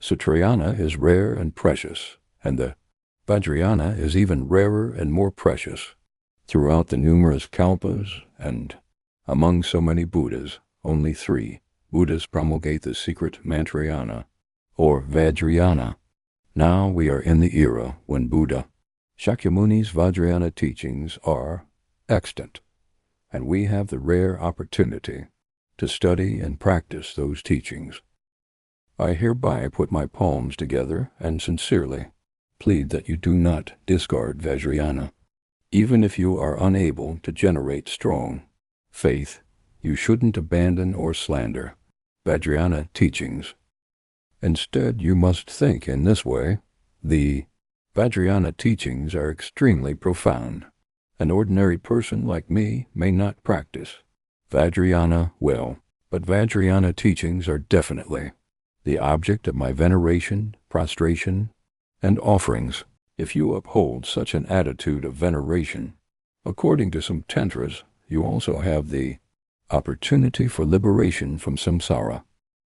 Sutrayana is rare and precious, and the Vajrayana is even rarer and more precious. Throughout the numerous kalpas and among so many Buddhas, only 3 Buddhas promulgate the Secret Mantrayana, or Vajrayana. Now we are in the era when Buddha Shakyamuni's Vajrayana teachings are extant, and we have the rare opportunity to study and practice those teachings. I hereby put my palms together and sincerely plead that you do not discard Vajrayana. Even if you are unable to generate strong faith, you shouldn't abandon or slander Vajrayana teachings. Instead, you must think in this way: the Vajrayana teachings are extremely profound. An ordinary person like me may not practice Vajrayana well, but Vajrayana teachings are definitely the object of my veneration, prostration, and offerings. If you uphold such an attitude of veneration, according to some tantras, you also have the opportunity for liberation from samsara.